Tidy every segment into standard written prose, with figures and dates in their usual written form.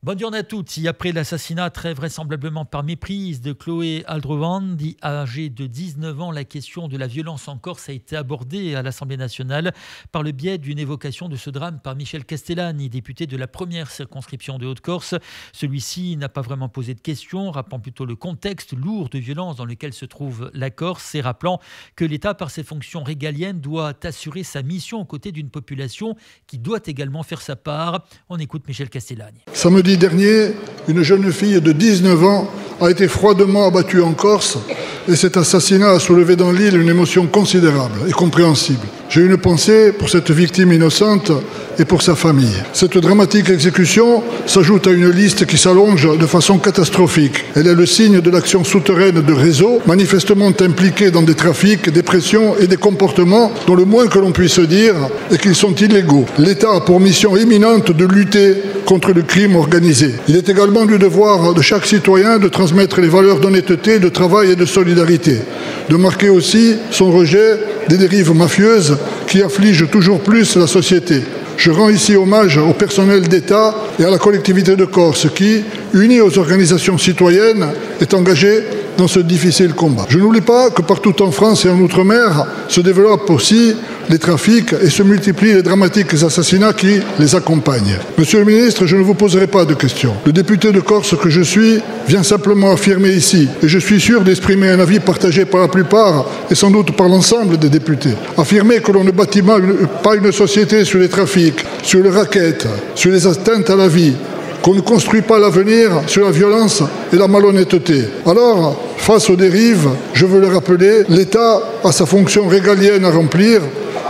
Bonne journée à toutes. Après l'assassinat très vraisemblablement par méprise de Chloé Aldrovan, âgée de 19 ans, la question de la violence en Corse a été abordée à l'Assemblée nationale par le biais d'une évocation de ce drame par Michel Castellani, député de la première circonscription de Haute-Corse. Celui-ci n'a pas vraiment posé de questions, rappelant plutôt le contexte lourd de violence dans lequel se trouve la Corse et rappelant que l'État, par ses fonctions régaliennes, doit assurer sa mission aux côtés d'une population qui doit également faire sa part. On écoute Michel Castellani. Samedi dernier, une jeune fille de 19 ans a été froidement abattue en Corse et cet assassinat a soulevé dans l'île une émotion considérable et compréhensible. J'ai une pensée pour cette victime innocente et pour sa famille. Cette dramatique exécution s'ajoute à une liste qui s'allonge de façon catastrophique. Elle est le signe de l'action souterraine de réseaux manifestement impliqués dans des trafics, des pressions et des comportements dont le moins que l'on puisse dire est qu'ils sont illégaux. L'État a pour mission éminente de lutter contre le crime organisé. Il est également du devoir de chaque citoyen de transmettre les valeurs d'honnêteté, de travail et de solidarité, de marquer aussi son rejet des dérives mafieuses qui affligent toujours plus la société. Je rends ici hommage au personnel d'État et à la collectivité de Corse qui, unie aux organisations citoyennes, est engagée dans ce difficile combat. Je n'oublie pas que partout en France et en Outre-mer se développent aussi les trafics et se multiplient les dramatiques assassinats qui les accompagnent. Monsieur le ministre, je ne vous poserai pas de questions. Le député de Corse que je suis vient simplement affirmer ici, et je suis sûr d'exprimer un avis partagé par la plupart et sans doute par l'ensemble des députés. Affirmer que l'on ne bâtit pas une société sur les trafics, sur les rackets, sur les atteintes à la vie, qu'on ne construit pas l'avenir sur la violence et la malhonnêteté. Alors, face aux dérives, je veux le rappeler, l'État a sa fonction régalienne à remplir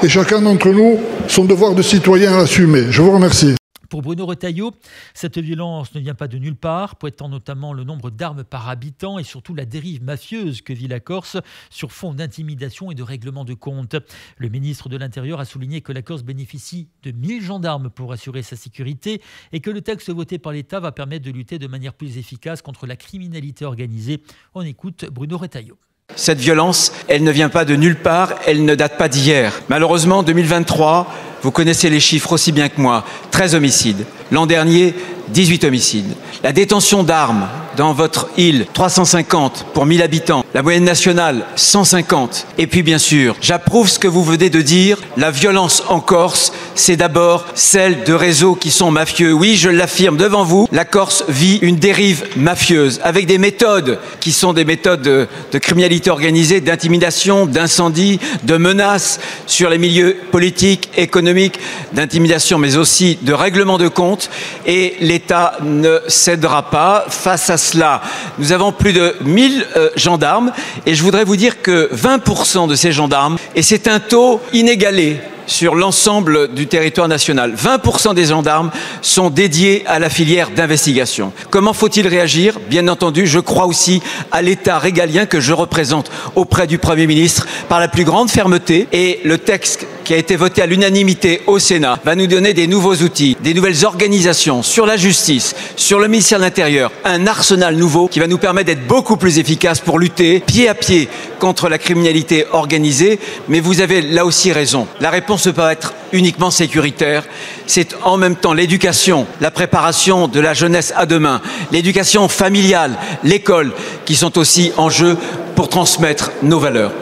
et chacun d'entre nous son devoir de citoyen à assumer. Je vous remercie. Pour Bruno Retailleau, cette violence ne vient pas de nulle part, pointant notamment le nombre d'armes par habitant et surtout la dérive mafieuse que vit la Corse sur fond d'intimidation et de règlement de compte. Le ministre de l'Intérieur a souligné que la Corse bénéficie de 1000 gendarmes pour assurer sa sécurité et que le texte voté par l'État va permettre de lutter de manière plus efficace contre la criminalité organisée. On écoute Bruno Retailleau. Cette violence, elle ne vient pas de nulle part, elle ne date pas d'hier. Malheureusement, 2023, vous connaissez les chiffres aussi bien que moi, 13 homicides. L'an dernier, 18 homicides. La détention d'armes dans votre île, 350 pour 1000 habitants. La moyenne nationale, 150. Et puis bien sûr, j'approuve ce que vous venez de dire. La violence en Corse, c'est d'abord celle de réseaux qui sont mafieux. Oui, je l'affirme devant vous, la Corse vit une dérive mafieuse avec des méthodes qui sont des méthodes de criminalité organisée, d'intimidation, d'incendie, de menaces sur les milieux politiques, économiques, d'intimidation, mais aussi de règlement de compte. Et l'État ne cédera pas face à cela. Nous avons plus de 1000 gendarmes et je voudrais vous dire que 20% de ces gendarmes, et c'est un taux inégalé sur l'ensemble du territoire national, 20% des gendarmes sont dédiés à la filière d'investigation. Comment faut-il réagir? Bien entendu, je crois aussi à l'État régalien que je représente auprès du Premier ministre par la plus grande fermeté, et le texte qui a été voté à l'unanimité au Sénat va nous donner des nouveaux outils, des nouvelles organisations sur la justice, sur le ministère de l'Intérieur, un arsenal nouveau qui va nous permettre d'être beaucoup plus efficaces pour lutter pied à pied contre la criminalité organisée. Mais vous avez là aussi raison. La réponse ne peut pas être uniquement sécuritaire, c'est en même temps l'éducation, la préparation de la jeunesse à demain, l'éducation familiale, l'école qui sont aussi en jeu pour transmettre nos valeurs.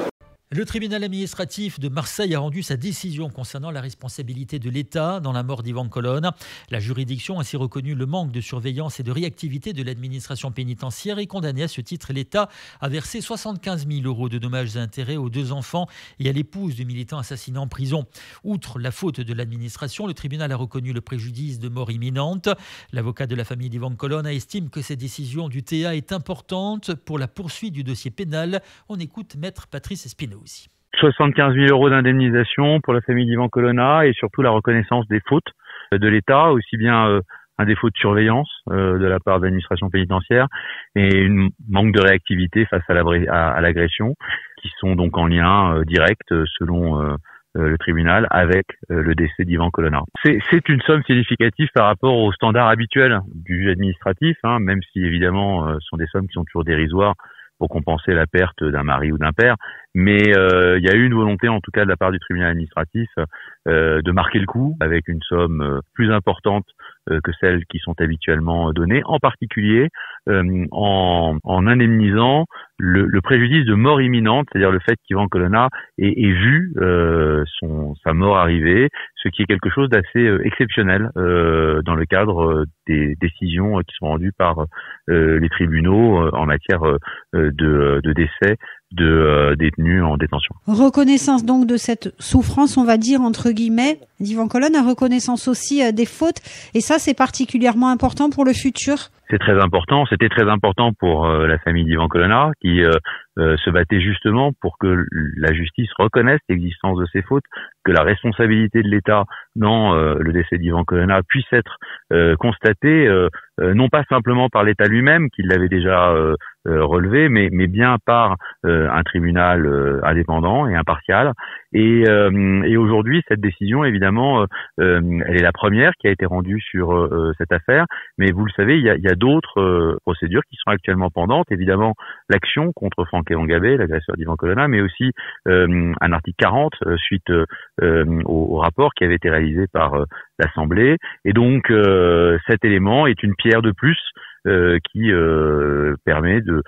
Le tribunal administratif de Marseille a rendu sa décision concernant la responsabilité de l'État dans la mort d'Ivan Colonne. La juridiction a ainsi reconnu le manque de surveillance et de réactivité de l'administration pénitentiaire et condamné à ce titre l'État à verser 75 000 € de dommages et intérêts aux 2 enfants et à l'épouse du militant assassiné en prison. Outre la faute de l'administration, le tribunal a reconnu le préjudice de mort imminente. L'avocat de la famille d'Ivan Colonne estime que cette décision du TA est importante pour la poursuite du dossier pénal. On écoute Maître Patrice Espino. 75 000 € d'indemnisation pour la famille d'Ivan Colonna et surtout la reconnaissance des fautes de l'État, aussi bien un défaut de surveillance de la part de l'administration pénitentiaire et un manque de réactivité face à l'agression, qui sont donc en lien direct, selon le tribunal, avec le décès d'Ivan Colonna. C'est une somme significative par rapport aux standards habituels du juge administratif, même si évidemment ce sont des sommes qui sont toujours dérisoires pour compenser la perte d'un mari ou d'un père, mais il y a eu une volonté, en tout cas de la part du tribunal administratif, de marquer le coup avec une somme plus importante que celles qui sont habituellement données, en particulier en indemnisant le préjudice de mort imminente, c'est-à-dire le fait qu'Ivan Colonna ait vu sa mort arriver, ce qui est quelque chose d'assez exceptionnel dans le cadre des décisions qui sont rendues par les tribunaux en matière de décès de détenus en détention. Reconnaissance donc de cette souffrance, on va dire, entre guillemets, d'Ivan Colonna, reconnaissance aussi des fautes, et ça c'est particulièrement important pour le futur. C'est très important, c'était très important pour la famille d'Ivan Colonna qui se battait justement pour que la justice reconnaisse l'existence de ces fautes, que la responsabilité de l'État dans le décès d'Ivan Colonna puisse être constatée non pas simplement par l'État lui-même qui l'avait déjà relevé, mais bien par un tribunal indépendant et impartial. Et aujourd'hui, cette décision, évidemment, elle est la première qui a été rendue sur cette affaire. Mais vous le savez, il y a d'autres procédures qui sont actuellement pendantes. Évidemment, l'action contre Franck Ewangabe, l'agresseur d'Ivan Colonna, mais aussi un article 40 suite au rapport qui avait été réalisé par l'Assemblée. Et donc, cet élément est une pierre de plus qui permet de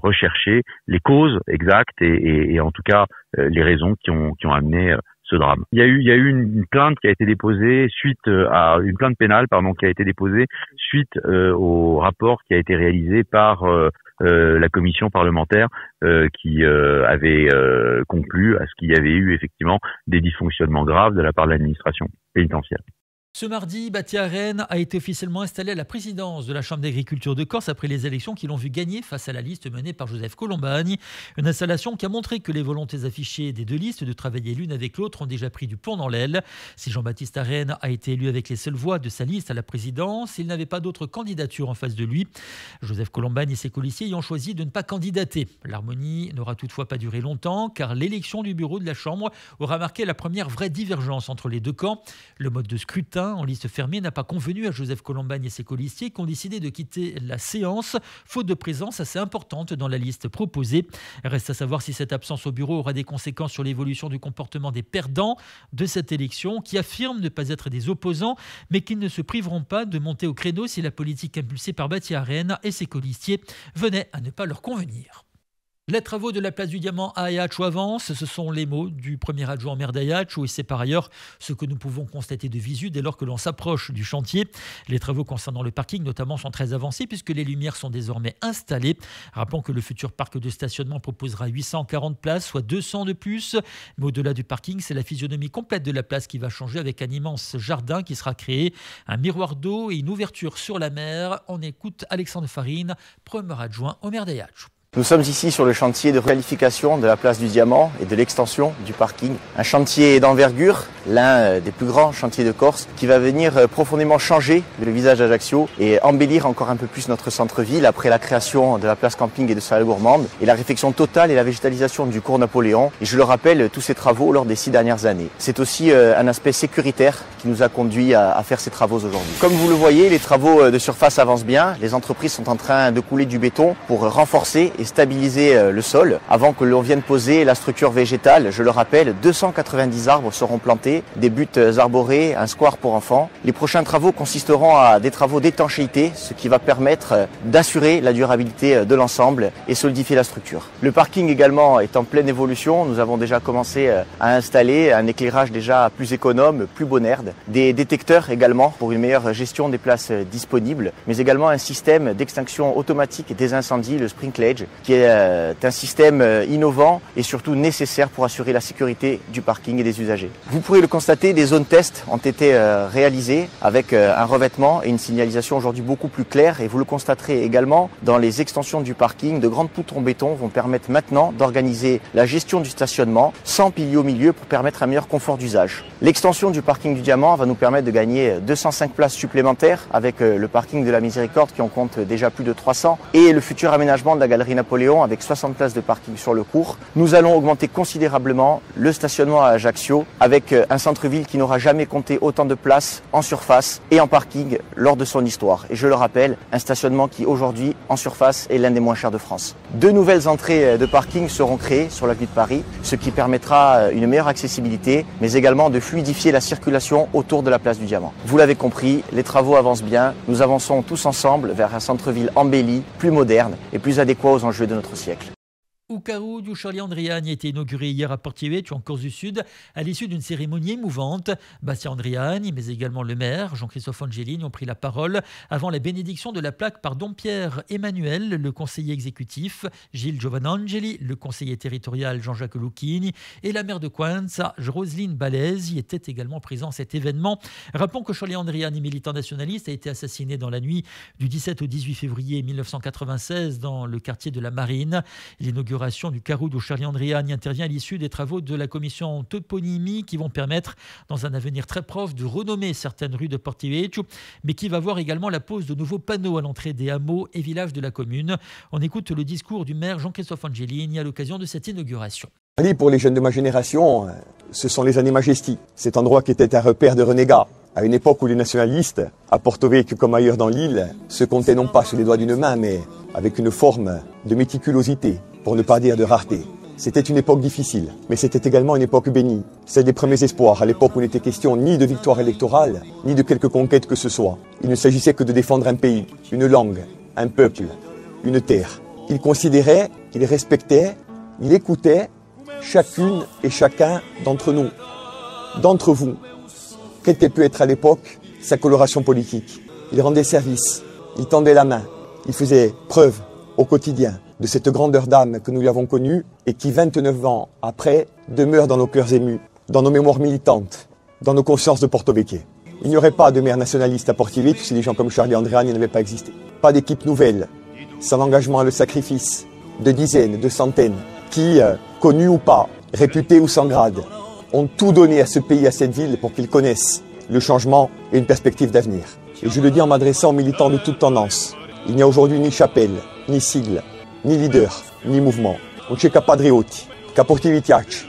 rechercher les causes exactes et en tout cas les raisons qui ont amené ce drame. Il y a eu une plainte qui a été déposée suite à une plainte pénale qui a été déposée suite au rapport qui a été réalisé par la commission parlementaire qui avait conclu à ce qu'il y avait eu effectivement des dysfonctionnements graves de la part de l'administration pénitentiaire. Ce mardi, Batia Rennes a été officiellement installé à la présidence de la Chambre d'agriculture de Corse après les élections qui l'ont vu gagner face à la liste menée par Joseph Colombagne. Une installation qui a montré que les volontés affichées des deux listes de travailler l'une avec l'autre ont déjà pris du plomb dans l'aile. Si Jean-Baptiste Arène a été élu avec les seules voix de sa liste à la présidence, il n'avait pas d'autre candidature en face de lui. Joseph Colombagne et ses colistiers y ont choisi de ne pas candidater. L'harmonie n'aura toutefois pas duré longtemps car l'élection du bureau de la Chambre aura marqué la première vraie divergence entre les deux camps. Le mode de scrutin en liste fermée n'a pas convenu à Joseph Colombagne et ses colistiers qui ont décidé de quitter la séance, faute de présence assez importante dans la liste proposée. Reste à savoir si cette absence au bureau aura des conséquences sur l'évolution du comportement des perdants de cette élection, qui affirment ne pas être des opposants, mais qui ne se priveront pas de monter au créneau si la politique impulsée par Batia Rennes et ses colistiers venait à ne pas leur convenir. Les travaux de la place du Diamant à Ajaccio avancent, ce sont les mots du premier adjoint au maire d'Ajaccio et c'est par ailleurs ce que nous pouvons constater de visu dès lors que l'on s'approche du chantier. Les travaux concernant le parking notamment sont très avancés puisque les lumières sont désormais installées. Rappelons que le futur parc de stationnement proposera 840 places, soit 200 de plus. Mais au-delà du parking, c'est la physionomie complète de la place qui va changer avec un immense jardin qui sera créé, un miroir d'eau et une ouverture sur la mer. On écoute Alexandre Farine, premier adjoint au maire d'Ajaccio. Nous sommes ici sur le chantier de requalification de la place du Diamant et de l'extension du parking. Un chantier d'envergure, l'un des plus grands chantiers de Corse, qui va venir profondément changer le visage d'Ajaccio et embellir encore un peu plus notre centre-ville après la création de la place camping et de salles gourmandes et la réfection totale et la végétalisation du cours Napoléon. Et je le rappelle, tous ces travaux lors des 6 dernières années. C'est aussi un aspect sécuritaire qui nous a conduit à faire ces travaux aujourd'hui. Comme vous le voyez, les travaux de surface avancent bien. Les entreprises sont en train de couler du béton pour renforcer et stabiliser le sol avant que l'on vienne poser la structure végétale. Je le rappelle, 290 arbres seront plantés, des buttes arborées, un square pour enfants. Les prochains travaux consisteront à des travaux d'étanchéité, ce qui va permettre d'assurer la durabilité de l'ensemble et solidifier la structure. Le parking également est en pleine évolution. Nous avons déjà commencé à installer un éclairage déjà plus économe, plus bonerne, des détecteurs également pour une meilleure gestion des places disponibles, mais également un système d'extinction automatique des incendies, le sprinklage, qui est un système innovant et surtout nécessaire pour assurer la sécurité du parking et des usagers. Vous pourrez le constater, des zones tests ont été réalisées avec un revêtement et une signalisation aujourd'hui beaucoup plus claire et vous le constaterez également dans les extensions du parking, de grandes poutres en béton vont permettre maintenant d'organiser la gestion du stationnement sans piliers au milieu pour permettre un meilleur confort d'usage. L'extension du parking du Diamant va nous permettre de gagner 205 places supplémentaires avec le parking de la Miséricorde qui en compte déjà plus de 300 et le futur aménagement de la galerie Napoléon avec 60 places de parking sur le cours. Nous allons augmenter considérablement le stationnement à Ajaccio avec un centre-ville qui n'aura jamais compté autant de places en surface et en parking lors de son histoire. Et je le rappelle, un stationnement qui aujourd'hui en surface est l'un des moins chers de France. 2 nouvelles entrées de parking seront créées sur l'avenue de Paris, ce qui permettra une meilleure accessibilité, mais également de fluidifier la circulation autour de la place du Diamant. Vous l'avez compris, les travaux avancent bien. Nous avançons tous ensemble vers un centre-ville embelli, plus moderne et plus adéquat aux enjeux de notre siècle. O carro du Charlie Andriani a été inauguré hier à Portivetti, en Corse du Sud, à l'issue d'une cérémonie émouvante. Bastien Andriani, mais également le maire, Jean-Christophe Angelini, ont pris la parole avant la bénédiction de la plaque par Dom Pierre Emmanuel, le conseiller exécutif, Gilles Giovanangeli, le conseiller territorial Jean-Jacques Lucchini et la maire de Coinza, Roselyne Balèze, était également présent à cet événement. Rappelons que Charlie Andriani, militant nationaliste, a été assassiné dans la nuit du 17 au 18 février 1996 dans le quartier de la Marine. L'inauguration du carreau de Charlie Andriani intervient à l'issue des travaux de la commission toponymie qui vont permettre, dans un avenir très proche, de renommer certaines rues de Portivetti, mais qui va voir également la pose de nouveaux panneaux à l'entrée des hameaux et villages de la commune. On écoute le discours du maire Jean-Christophe Angelini à l'occasion de cette inauguration. Pour les jeunes de ma génération, ce sont les années Majesty. Cet endroit qui était un repère de renégats. À une époque où les nationalistes, à Porto-Vecchio comme ailleurs dans l'île, se comptaient non pas sur les doigts d'une main, mais avec une forme de méticulosité, pour ne pas dire de rareté. C'était une époque difficile, mais c'était également une époque bénie. C'est des premiers espoirs, à l'époque où il n'était question ni de victoire électorale, ni de quelque conquête que ce soit. Il ne s'agissait que de défendre un pays, une langue, un peuple, une terre. Il considérait, il respectait, il écoutait chacune et chacun d'entre nous, d'entre vous, quelle qu'elle pu être à l'époque sa coloration politique. Il rendait service, il tendait la main, il faisait preuve au quotidien de cette grandeur d'âme que nous lui avons connue et qui, 29 ans après, demeure dans nos cœurs émus, dans nos mémoires militantes, dans nos consciences de Porto-Vecchio. Il n'y aurait pas de maire nationaliste à Portivetti si des gens comme Charlie Andriani n'avaient pas existé. Pas d'équipe nouvelle, sans l'engagement et le sacrifice de dizaines, de centaines, qui, connus ou pas, réputés ou sans grade, ont tout donné à ce pays, à cette ville, pour qu'ils connaissent le changement et une perspective d'avenir. Et je le dis en m'adressant aux militants de toute tendance. Il n'y a aujourd'hui ni chapelle, ni sigle, ni leader, ni mouvement. Non c'è patriotti, che portivitiaci,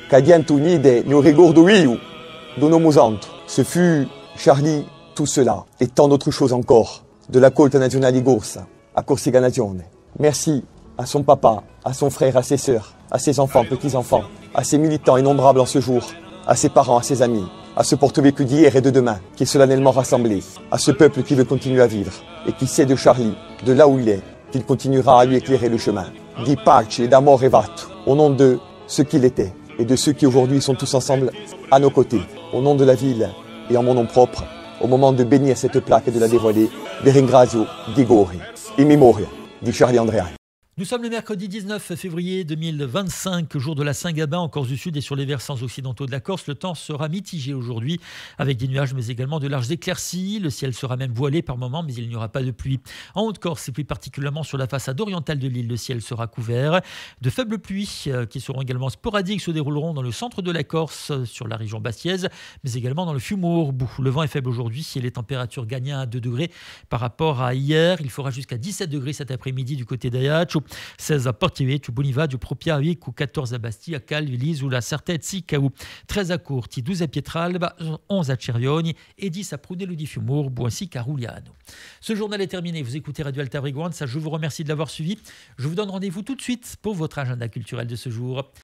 che diente unide nel ricordo vivo de nos musanti. Ce fut Charlie, tout cela, et tant d'autres choses encore, de la colta nazionale Corsa, à Corsica Nazione. Merci à son papa, à son frère, à ses sœurs, à ses enfants, petits-enfants, à ses militants innombrables en ce jour, à ses parents, à ses amis, à ce Porto-Vecchio d'hier et de demain, qui est solennellement rassemblé, à ce peuple qui veut continuer à vivre, et qui sait de Charlie, de là où il est, qu'il continuera à lui éclairer le chemin. Di pace et d'amore vato, au nom de ceux qu'il était, et de ceux qui aujourd'hui sont tous ensemble à nos côtés, au nom de la ville et en mon nom propre, au moment de bénir cette plaque et de la dévoiler, vi ringrazio di Gori, in memoria di Charlie Andriani. Nous sommes le mercredi 19 février 2025, jour de la Saint-Gabin en Corse du Sud et sur les versants occidentaux de la Corse. Le temps sera mitigé aujourd'hui avec des nuages mais également de larges éclaircies. Le ciel sera même voilé par moments mais il n'y aura pas de pluie. En Haute-Corse et plus particulièrement sur la façade orientale de l'île, le ciel sera couvert. De faibles pluies qui seront également sporadiques se dérouleront dans le centre de la Corse, sur la région bastiaise, mais également dans le Fiumorbu. Le vent est faible aujourd'hui et les températures gagnent à 2 degrés par rapport à hier. Il fera jusqu'à 17 degrés cet après-midi du côté d'Ajaccio. 16 à Portivetti, Bonivadio, Propriavico, 14 à Bastia, Calvi, Lisula, Sartezzi, Cau, 13 à Corti, 12 à Pietralba, 11 à Cervioni et 10 à Prunello di Fiumorbu ainsi qu'à Rugliano. Ce journal est terminé. Vous écoutez Radio Alta Brigance. Je vous remercie de l'avoir suivi. Je vous donne rendez-vous tout de suite pour votre agenda culturel de ce jour.